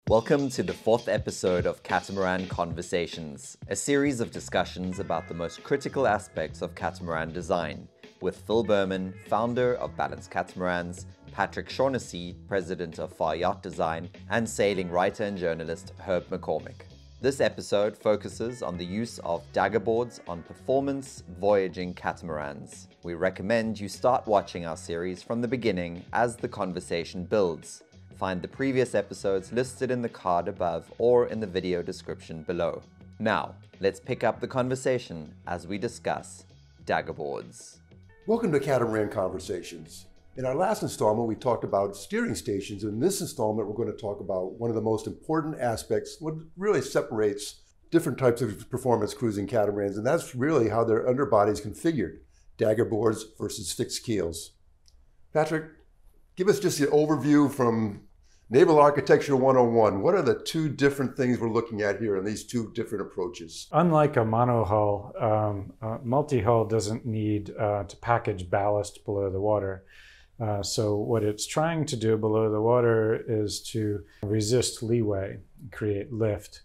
Welcome to the fourth episode of Catamaran Conversations, a series of discussions about the most critical aspects of catamaran design, with Phil Berman, founder of Balanced Catamarans, Patrick Shaughnessy, president of Far Yacht Design, and sailing writer and journalist Herb McCormick. This episode focuses on the use of daggerboards on performance voyaging catamarans. We recommend you start watching our series from the beginning as the conversation builds. Find the previous episodes listed in the card above or in the video description below. Now, let's pick up the conversation as we discuss daggerboards. Welcome to Catamaran Conversations. In our last installment, we talked about steering stations. In this installment, we're going to talk about one of the most important aspects, what really separates different types of performance cruising catamarans, and that's really how their underbody is configured, daggerboards versus fixed keels. Patrick, give us just the overview from Naval Architecture 101. What are the two different things we're looking at here in these two different approaches? Unlike a monohull, multi-hull doesn't need to package ballast below the water. So what it's trying to do below the water is to resist leeway, create lift.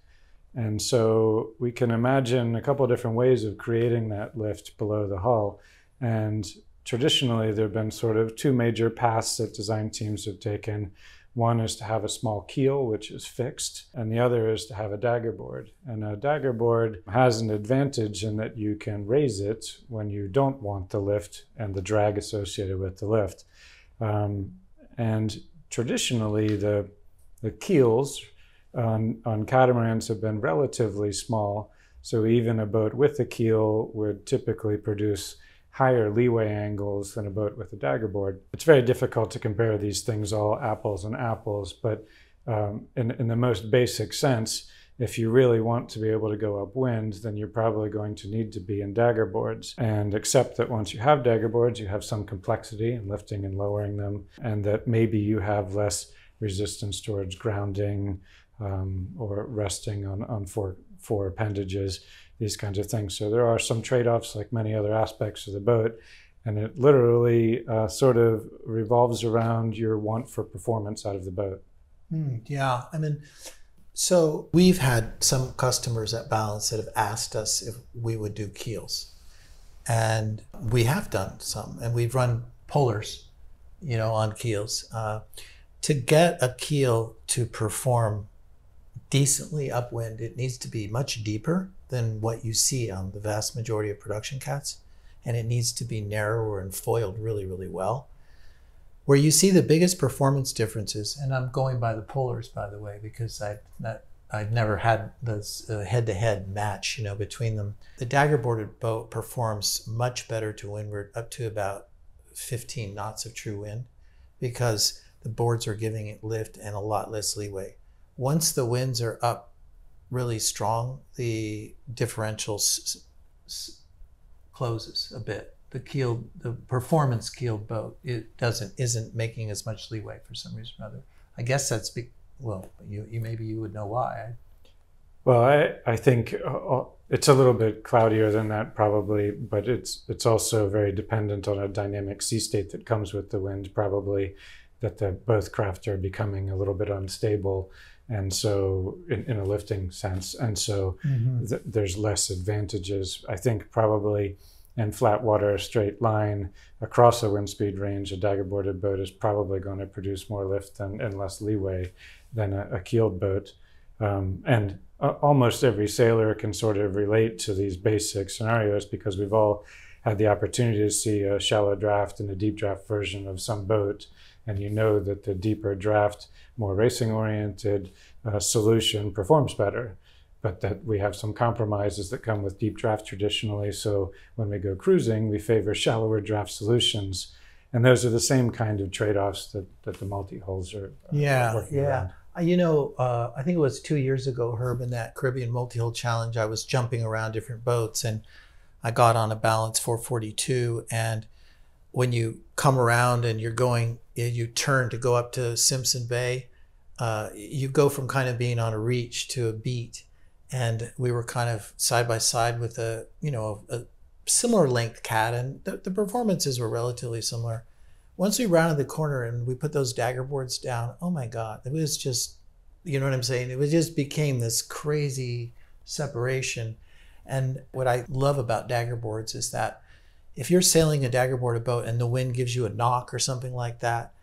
And so we can imagine a couple of different ways of creating that lift below the hull. And traditionally, there have been sort of two major paths that design teams have taken. One is to have a small keel, which is fixed, and the other is to have a daggerboard. And a daggerboard has an advantage in that you can raise it when you don't want the lift and the drag associated with the lift. And traditionally, the keels on catamarans have been relatively small, so even a boat with a keel would typically produce higher leeway angles than a boat with a daggerboard. It's very difficult to compare these things all apples and apples, but in the most basic sense, if you really want to be able to go upwind, then you're probably going to need to be in daggerboards. And accept that once you have daggerboards, you have some complexity in lifting and lowering them, and that maybe you have less resistance towards grounding or resting on four appendages, these kinds of things. So there are some trade-offs like many other aspects of the boat, and it literally sort of revolves around your want for performance out of the boat. Yeah, I mean, so we've had some customers at Balance that have asked us if we would do keels. And we have done some, and we've run polars, on keels. To get a keel to perform decently upwind, it needs to be much deeper than what you see on the vast majority of production cats. And it needs to be narrower and foiled really, really well. Where you see the biggest performance differences, and I'm going by the polars, by the way, because I've never had this head-to-head match, between them. The daggerboarded boat performs much better to windward, up to about 15 knots of true wind, because the boards are giving it lift and a lot less leeway. Once the winds are up really strong, the differential closes a bit. The performance keeled boat, isn't making as much leeway for some reason or other. I guess that's maybe you would know why. Well, I think it's a little bit cloudier than that probably, but it's also very dependent on a dynamic sea state that comes with the wind, probably, that both craft are becoming a little bit unstable, and so in a lifting sense, and so there's less advantages. I think probably in flat water, straight line across a wind speed range, a daggerboarded boat is probably going to produce more lift and less leeway than a keeled boat. And almost every sailor can sort of relate to these basic scenarios, because we've all had the opportunity to see a shallow draft and a deep draft version of some boat, and you know that the deeper draft, more racing-oriented solution performs better, but that we have some compromises that come with deep draft traditionally. So when we go cruising, we favor shallower draft solutions. And those are the same kind of trade-offs that the multi-hulls are working around. I think it was 2 years ago, Herb, in that Caribbean multi-hull challenge, I was jumping around different boats, and I got on a Balance 442, and when you come around and you turn to go up to Simpson Bay, you go from kind of being on a reach to a beat. And we were kind of side by side with a similar length cat, and the performances were relatively similar. Once we rounded the corner and we put those daggerboards down, oh my God, it was just You know what I'm saying? It just became this crazy separation. And what I love about daggerboards is that if you're sailing a daggerboarded boat and the wind gives you a knock or something like that,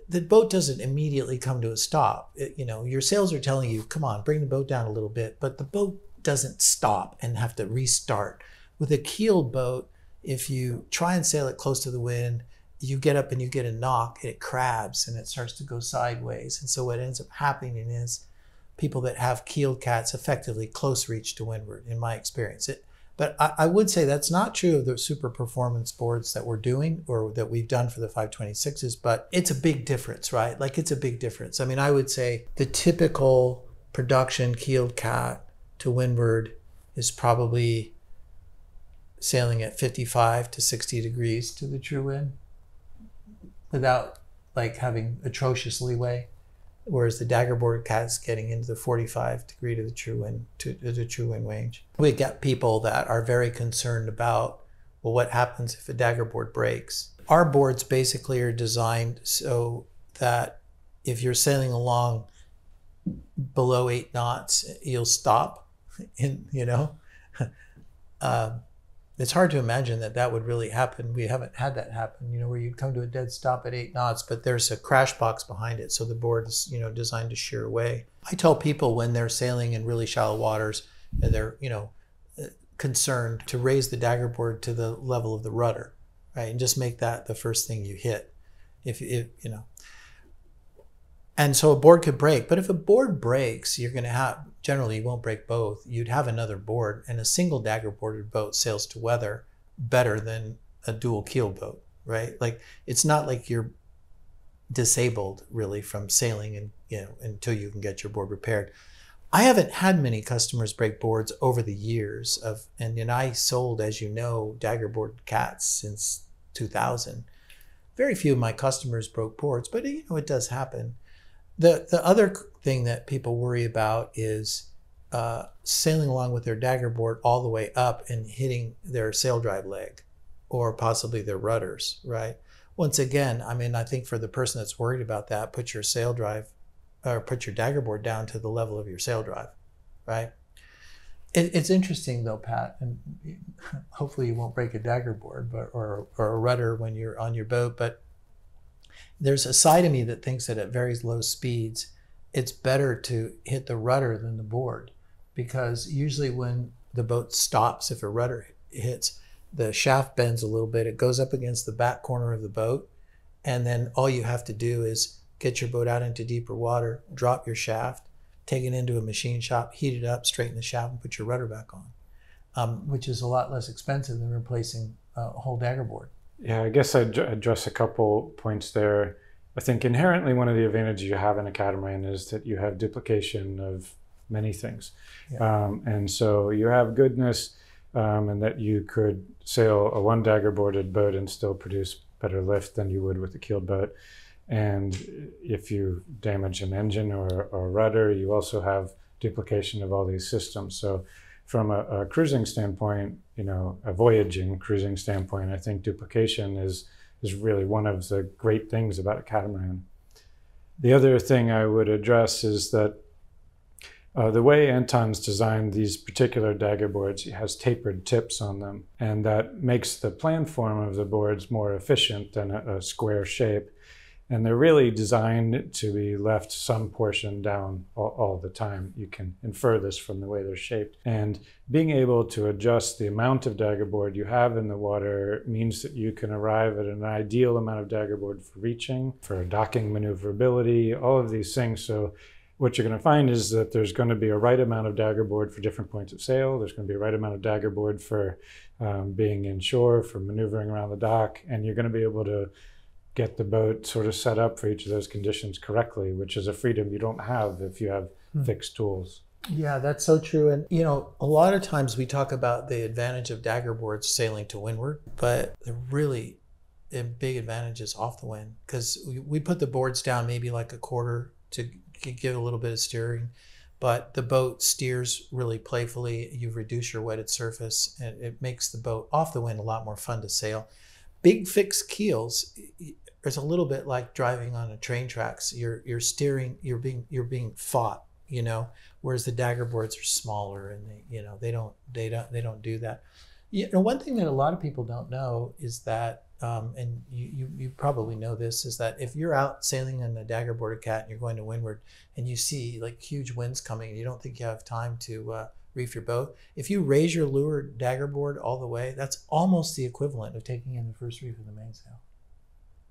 the boat doesn't immediately come to a stop. Your sails are telling you, come on, bring the boat down a little bit, but the boat doesn't stop and have to restart. With a keeled boat, if you try and sail it close to the wind, you get up and you get a knock, and it crabs and it starts to go sideways. And so what ends up happening is people that have keeled cats effectively close reach to windward, in my experience. But I would say that's not true of the super performance boards that we're doing or that we've done for the 526s, but it's a big difference, right? Like, it's a big difference. I mean, I would say the typical production keeled cat to windward is probably sailing at 55 to 60 degrees to the true wind without like having atrocious leeway. Whereas the daggerboard cat's getting into the 45 degree to the true wind range. We get people that are very concerned about, well, what happens if a daggerboard breaks? Our boards basically are designed so that if you're sailing along below 8 knots, you'll stop. It's hard to imagine that would really happen. We haven't had that happen, where you'd come to a dead stop at 8 knots, but there's a crash box behind it. So the board is, designed to shear away. I tell people when they're sailing in really shallow waters and they're, concerned, to raise the daggerboard to the level of the rudder, right? And just make that the first thing you hit. And so a board could break, but if a board breaks, you're going to have, generally you won't break both. You'd have another board, and a single daggerboarded boat sails to weather better than a dual keel boat, right? Like, it's not like you're disabled really from sailing and, until you can get your board repaired. I haven't had many customers break boards over the years and I sold, as you know, daggerboard cats since 2000. Very few of my customers broke boards, but it does happen. The other thing that people worry about is sailing along with their daggerboard all the way up and hitting their saildrive leg or possibly their rudders, right? Once again, I think for the person that's worried about that, put your saildrive or put your daggerboard down to the level of your saildrive, right? It's interesting though, Pat, and hopefully you won't break a daggerboard or a rudder when you're on your boat, but there's a side of me that thinks that at very low speeds, it's better to hit the rudder than the board, because usually when the boat stops, if a rudder hits, the shaft bends a little bit, it goes up against the back corner of the boat, and then all you have to do is get your boat out into deeper water, drop your shaft, take it into a machine shop, heat it up, straighten the shaft, and put your rudder back on, which is a lot less expensive than replacing a whole daggerboard. Yeah, I guess I'd address a couple points there. I think inherently one of the advantages you have in a catamaran is that you have duplication of many things. Yeah. And so you have goodness, and that you could sail a one daggerboarded boat and still produce better lift than you would with a keeled boat. And if you damage an engine or a rudder, you also have duplication of all these systems. So from a cruising standpoint, a voyaging cruising standpoint, I think duplication is really one of the great things about a catamaran. The other thing I would address is that the way Anton's designed these particular daggerboards, he has tapered tips on them, and that makes the plan form of the boards more efficient than a square shape. And they're really designed to be left some portion down all the time. You can infer this from the way they're shaped. And being able to adjust the amount of daggerboard you have in the water means that you can arrive at an ideal amount of daggerboard for reaching, for docking maneuverability, all of these things. So what you're going to find is that there's going to be a right amount of daggerboard for different points of sail. There's going to be a right amount of daggerboard for being inshore, for maneuvering around the dock, and you're going to be able to get the boat sort of set up for each of those conditions correctly, which is a freedom you don't have if you have fixed tools. Yeah, that's so true. And, a lot of times we talk about the advantage of daggerboards sailing to windward, but the really big advantage is off the wind, because we put the boards down maybe like a quarter to give a little bit of steering, but the boat steers really playfully. You reduce your wetted surface, and it makes the boat off the wind a lot more fun to sail. Big fixed keels, it's a little bit like driving on a train tracks. You're steering, you're being fought whereas the Daggerboards are smaller and they don't do that. One thing that a lot of people don't know is that, and you probably know this, is that if you're out sailing in a Daggerboard or Cat and you're going to windward and you see like huge winds coming and you don't think you have time to reef your boat, if you raise your lure Daggerboard all the way, that's almost the equivalent of taking in the first reef of the mainsail.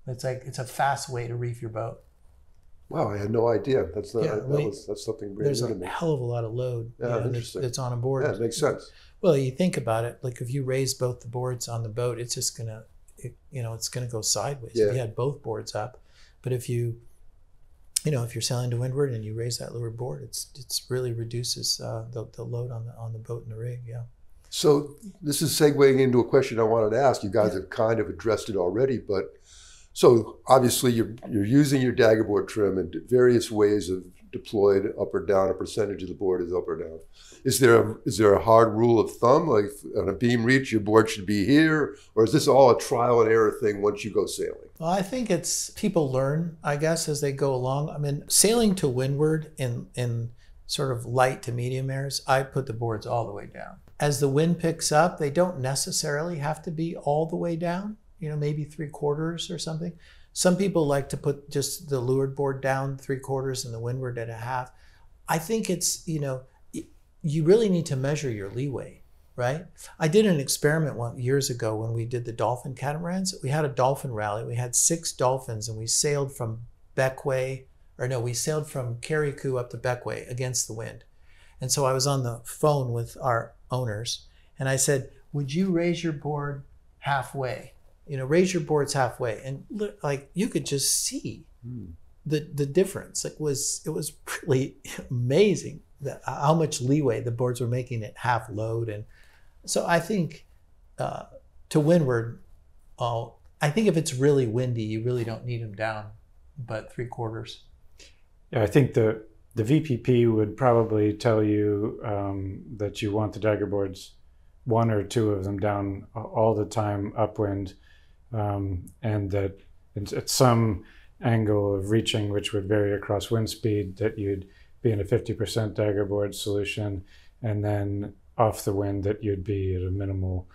It's a fast way to reef your boat. Wow, I had no idea. That's something brand There's new to a me. hell of a lot of load that's on a board. Yeah, it makes sense. Well, you think about it, like if you raise both the boards on the boat, it's just gonna go sideways. Yeah. If you had both boards up, but if you're sailing to windward and you raise that leeward board, it's really reduces the load on the boat and the rig. Yeah. So this is segueing into a question I wanted to ask. You guys have kind of addressed it already, but so obviously you're using your Daggerboard trim in various ways of deployed up or down. A percentage of the board is up or down. Is there a hard rule of thumb, like on a beam reach your board should be here, or is this all a trial and error thing once you go sailing? Well, I think it's people learn, I guess, as they go along. I mean, sailing to windward in sort of light to medium airs, I put the boards all the way down. As the wind picks up, they don't necessarily have to be all the way down, maybe 3/4 or something. Some people like to put just the leeward board down 3/4 and the windward at 1/2. I think it's, you really need to measure your leeway, right? I did an experiment years ago when we did the dolphin catamarans. We had a dolphin rally. We had 6 dolphins and we sailed from we sailed from Carriacou up to Beckway against the wind. And so I was on the phone with our owners and I said, would you raise your board halfway? Raise your boards halfway. And like you could just see the difference. It was really amazing how much leeway the boards were making at half load. And so I think to windward, I think if it's really windy, you really don't need them down, but 3/4. Yeah, I think the VPP would probably tell you that you want the Daggerboards, 1 or 2 of them down all the time upwind, and that at some angle of reaching, which would vary across wind speed, that you'd be in a 50% Daggerboard solution, and then off the wind that you'd be at a minimal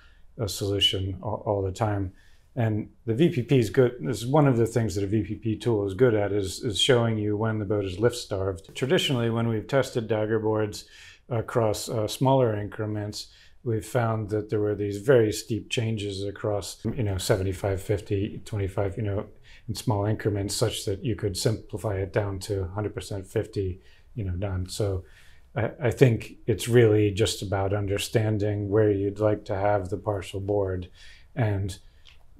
solution all the time. And the VPP is good. This is one of the things that a VPP tool is good at is showing you when the boat is lift starved. Traditionally, when we've tested Daggerboards across smaller increments, we've found that there were these very steep changes across, 75, 50, 25, in small increments, such that you could simplify it down to 100% 50, done. So I think it's really just about understanding where you'd like to have the partial board, and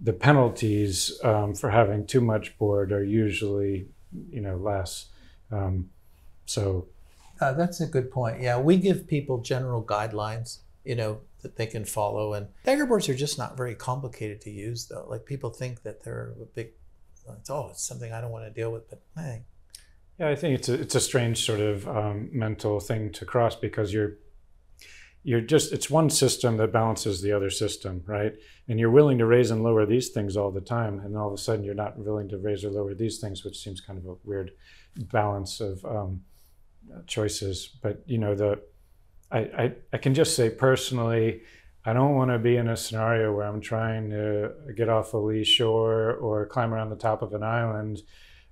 the penalties for having too much board are usually, less. That's a good point. Yeah, we give people general guidelines, that they can follow. And Daggerboards are just not very complicated to use, though. Like people think that they're a big, it's something I don't want to deal with, but hey. Yeah, I think it's a strange sort of mental thing to cross, because it's one system that balances the other system, right? And you're willing to raise and lower these things all the time, and all of a sudden you're not willing to raise or lower these things, which seems kind of a weird balance of choices. But I can just say personally, I don't want to be in a scenario where I'm trying to get off a lee shore or climb around the top of an island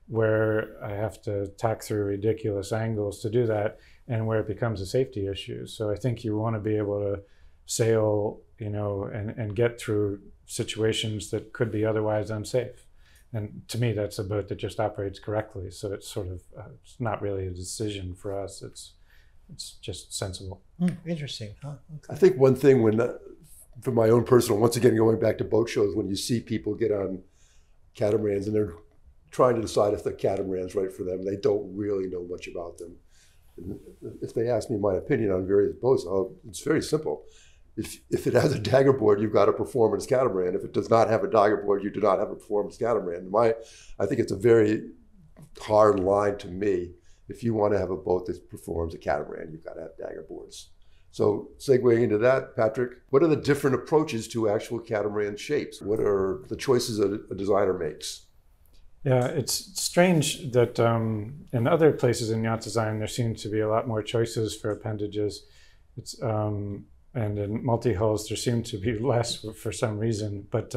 where I have to tack through ridiculous angles to do that, and where it becomes a safety issue. So I think you want to be able to sail, and get through situations that could be otherwise unsafe. And to me, that's a boat that just operates correctly. So it's sort of, it's not really a decision for us. It's just sensible. Interesting, huh? Okay. I think one thing from my own personal, once again, going back to boat shows, when you see people get on catamarans and they're trying to decide if the catamaran's right for them, they don't really know much about them. And if they ask me my opinion on various boats, it's very simple. If it has a Daggerboard, you've got a performance catamaran. If it does not have a Daggerboard, you do not have a performance catamaran. I think it's a very hard line to me. If you want to have a boat that performs a catamaran, you've got to have Daggerboards. So segueing into that, Patrick, what are the different approaches to actual catamaran shapes? What are the choices a designer makes? Yeah, it's strange that in other places in yacht design, there seem to be a lot more choices for appendages. And in multi-hulls, there seem to be less for some reason. But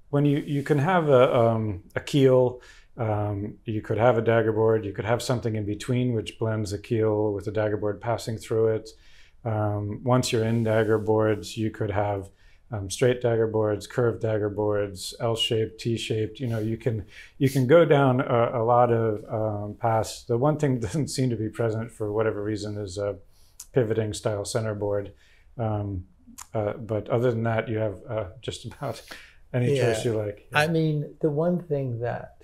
when you can have a keel, you could have a daggerboard, you could have something in between which blends a keel with a daggerboard passing through it. Once you're in daggerboards, you could have straight daggerboards, curved daggerboards, L-shaped, T-shaped. You can go down a lot of paths. The one thing that doesn't seem to be present for whatever reason is a pivoting style centerboard. But other than that, you have just about any choice you like. I mean, the one thing that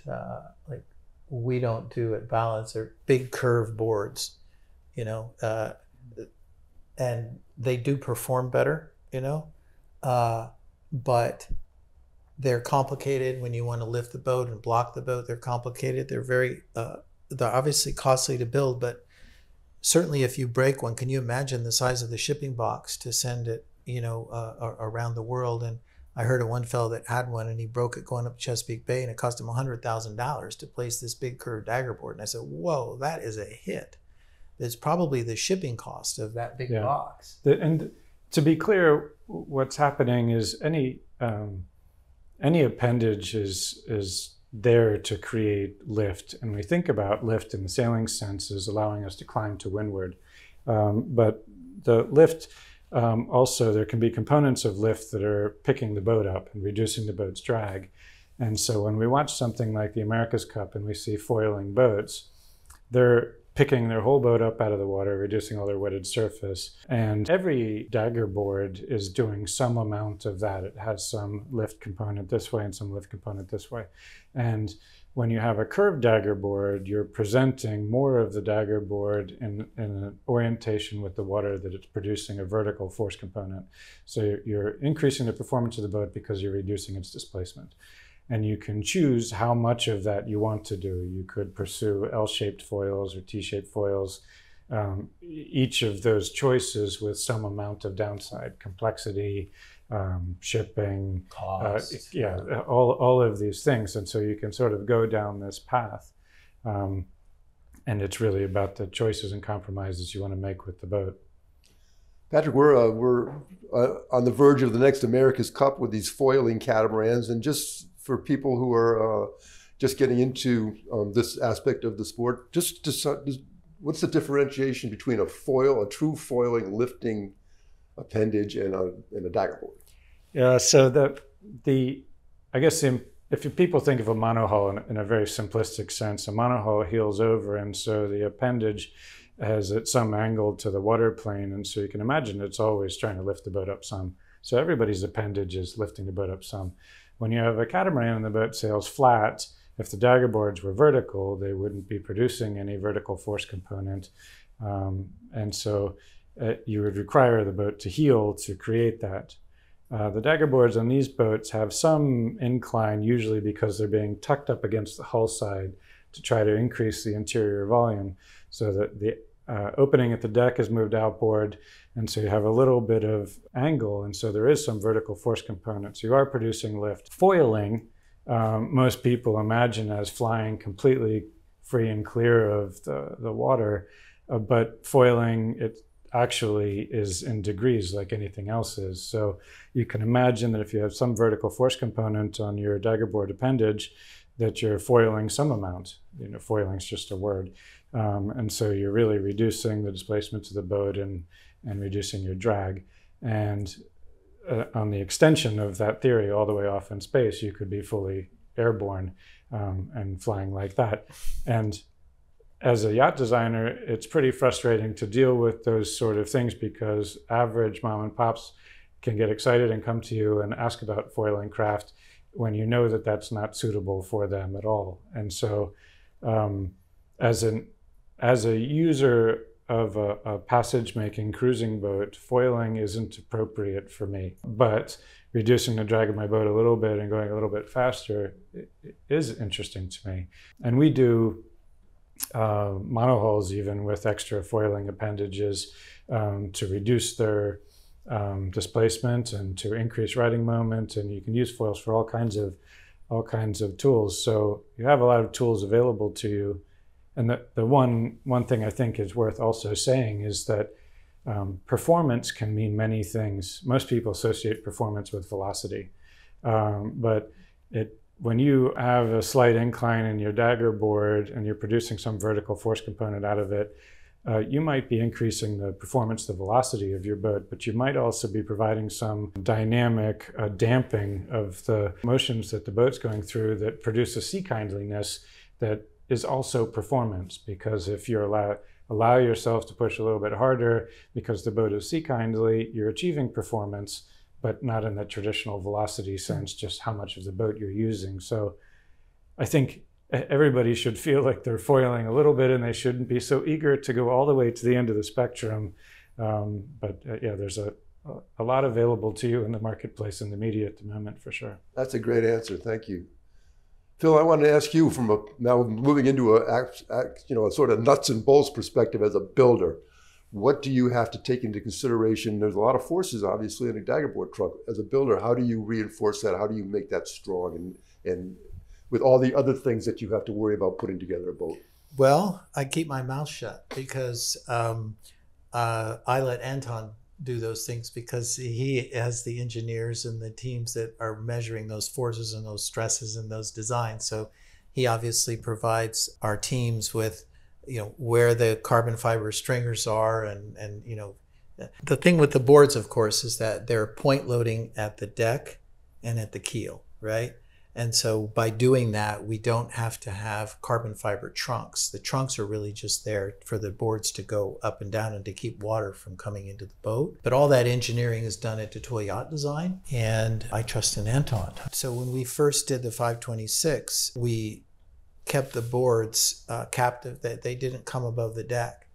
like we don't do at Balance are big curved boards, and they do perform better, but they're complicated when you want to lift the boat and block the boat. They're complicated. They're they're obviously costly to build, but certainly if you break one, can you imagine the size of the shipping box to send it, around the world? And I heard of one fellow that had one and he broke it going up Chesapeake Bay and it cost him $100,000 to place this big curved daggerboard. And I said, whoa, that is a hit. It's probably the shipping cost of that big box. And to be clear, what's happening is any appendage is there to create lift. And we think about lift in the sailing sense as allowing us to climb to windward. But the lift, also there can be components of lift that are picking the boat up and reducing the boat's drag. And so when we watch something like the America's Cup and we see foiling boats, they're picking their whole boat up out of the water, reducing all their wetted surface. And every daggerboard is doing some amount of that. It has some lift component this way and some lift component this way. And when you have a curved daggerboard, you're presenting more of the daggerboard in an orientation with the water that it's producing a vertical force component. So you're increasing the performance of the boat because you're reducing its displacement. And you can choose how much of that you want to do. You could pursue L-shaped foils or T-shaped foils. Each of those choices with some amount of downside, complexity, shipping, cost. All of these things. And so you can sort of go down this path. And it's really about the choices and compromises you want to make with the boat. Patrick, we're on the verge of the next America's Cup with these foiling catamarans, and just for people who are just getting into this aspect of the sport, what's the differentiation between a true foiling lifting appendage and a daggerboard? Yeah, so I guess if people think of a monohull in a very simplistic sense, a monohull heels over, and so the appendage has at some angle to the water plane, and so you can imagine it's always trying to lift the boat up some. So everybody's appendage is lifting the boat up some. When you have a catamaran and the boat sails flat, if the daggerboards were vertical, they wouldn't be producing any vertical force component. And so you would require the boat to heel to create that. The daggerboards on these boats have some incline, usually because they're being tucked up against the hull side to try to increase the interior volume, so that the opening at the deck is moved outboard, and so you have a little bit of angle, and so there is some vertical force components. You are producing lift. Foiling, most people imagine as flying completely free and clear of the water, but foiling, it actually is in degrees like anything else is. So you can imagine that if you have some vertical force component on your daggerboard appendage, that you're foiling some amount. Foiling is just a word. And so you're really reducing the displacement of the boat and reducing your drag. And on the extension of that theory all the way off in space, you could be fully airborne and flying like that. And as a yacht designer, it's pretty frustrating to deal with those sort of things, because average mom and pops can get excited and come to you and ask about foiling craft when you know that that's not suitable for them at all. And so as a user of a passage-making cruising boat, foiling isn't appropriate for me. But reducing the drag of my boat a little bit and going a little bit faster is interesting to me. And we do monohulls even with extra foiling appendages to reduce their displacement and to increase riding moment. And you can use foils for all kinds of all kinds of tools. So you have a lot of tools available to you. And the one thing I think is worth also saying is that performance can mean many things. Most people associate performance with velocity, but when you have a slight incline in your Daggerboard and you're producing some vertical force component out of it, you might be increasing the performance, the velocity of your boat, but you might also be providing some dynamic damping of the motions that the boat's going through that produce a sea kindliness that is also performance. Because if you allow yourself to push a little bit harder because the boat is sea kindly, you're achieving performance, but not in the traditional velocity sense, just how much of the boat you're using. So I think everybody should feel like they're foiling a little bit, and they shouldn't be so eager to go all the way to the end of the spectrum. Yeah, there's a lot available to you in the marketplace and the media at the moment, for sure. That's a great answer. Thank you. Phil, I wanted to ask you now moving into a sort of nuts and bolts perspective as a builder. What do you have to take into consideration? There's a lot of forces, obviously, in a Daggerboard truck. As a builder, how do you reinforce that? How do you make that strong and with all the other things that you have to worry about putting together a boat? Well, I keep my mouth shut because I let Anton do those things, because he has the engineers and the teams that are measuring those forces and those stresses and those designs. So he obviously provides our teams with, where the carbon fiber stringers are, and the thing with the boards, of course, is that they're point loading at the deck and at the keel, right? And so by doing that, we don't have to have carbon fiber trunks. The trunks are really just there for the boards to go up and down and to keep water from coming into the boat. But all that engineering is done at Toy Yacht Design, and I trust in Anton. So when we first did the 526, we kept the boards captive, that they didn't come above the deck.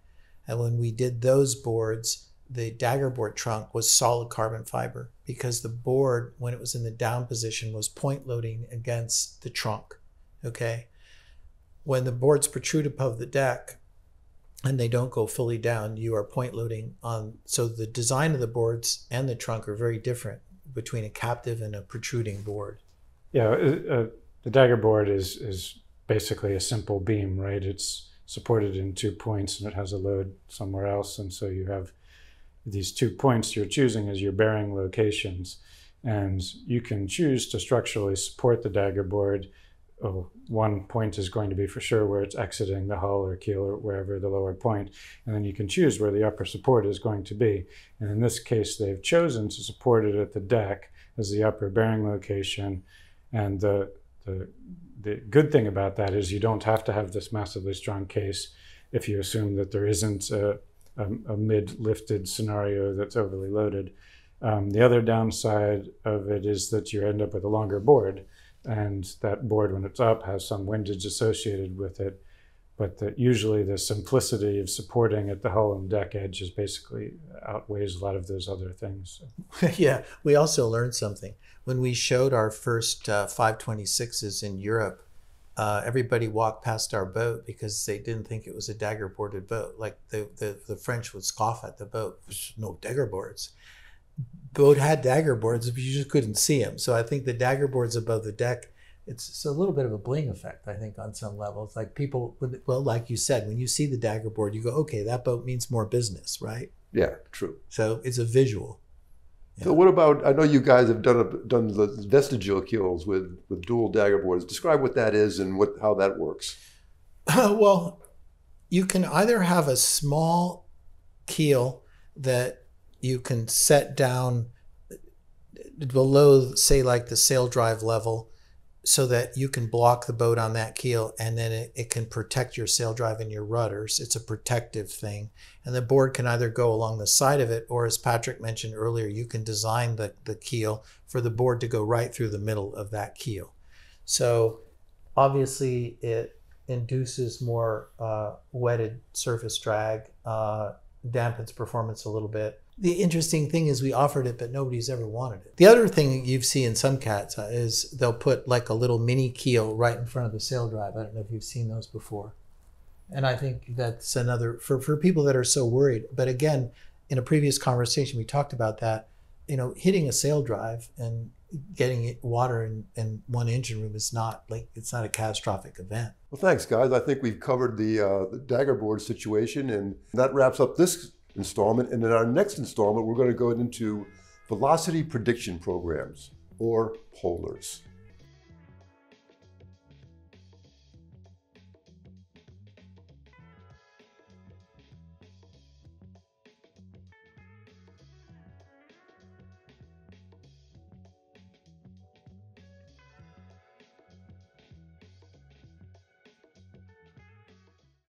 And when we did those boards, the Daggerboard trunk was solid carbon fiber, because the board, when it was in the down position, was point loading against the trunk, okay? When the boards protrude above the deck and they don't go fully down, you are point loading on. So the design of the boards and the trunk are very different between a captive and a protruding board. Yeah, the Daggerboard is basically a simple beam, right? It's supported in 2 points and it has a load somewhere else. And so you have these 2 points you're choosing as your bearing locations, and you can choose to structurally support the Daggerboard. One point is going to be for sure where it's exiting the hull or keel or wherever the lower point, and then you can choose where the upper support is going to be. And in this case, they've chosen to support it at the deck as the upper bearing location. And the good thing about that is you don't have to have this massively strong case if you assume that there isn't a mid-lifted scenario that's overly loaded. The other downside of it is that you end up with a longer board, and that board, when it's up, has some windage associated with it. But usually the simplicity of supporting at the hull and deck edge is basically outweighs a lot of those other things. Yeah, we also learned something. When we showed our first 526s in Europe, everybody walked past our boat because they didn't think it was a Daggerboarded boat. Like the French would scoff at the boat. There's no Daggerboards. Boat had Daggerboards, but you just couldn't see them. So I think the Daggerboards above the deck, it's a little bit of a bling effect, I think, on some levels. Like people, well, like you said, when you see the Daggerboard, you go, okay, that boat means more business, right? Yeah, true. So it's a visual. Yeah. So what about, I know you guys have done the vestigial keels with dual Daggerboards. Describe what that is and how that works. Well, you can either have a small keel that you can set down below, say, like the saildrive level, so that you can block the boat on that keel, and then it can protect your saildrive and your rudders. It's a protective thing. And the board can either go along the side of it, or as Patrick mentioned earlier, you can design the keel for the board to go right through the middle of that keel. So obviously it induces more wetted surface drag, dampens performance a little bit. The interesting thing is we offered it, but nobody's ever wanted it. The other thing you've seen in some cats is they'll put like a little mini keel right in front of the saildrive. I don't know if you've seen those before. And I think that's another, for people that are so worried. But again, in a previous conversation, we talked about that, hitting a saildrive and getting water in one engine room is not like, it's not a catastrophic event. Well, thanks, guys. I think we've covered the Daggerboard situation, and that wraps up this installment. And in our next installment, we're going to go into velocity prediction programs, or polars.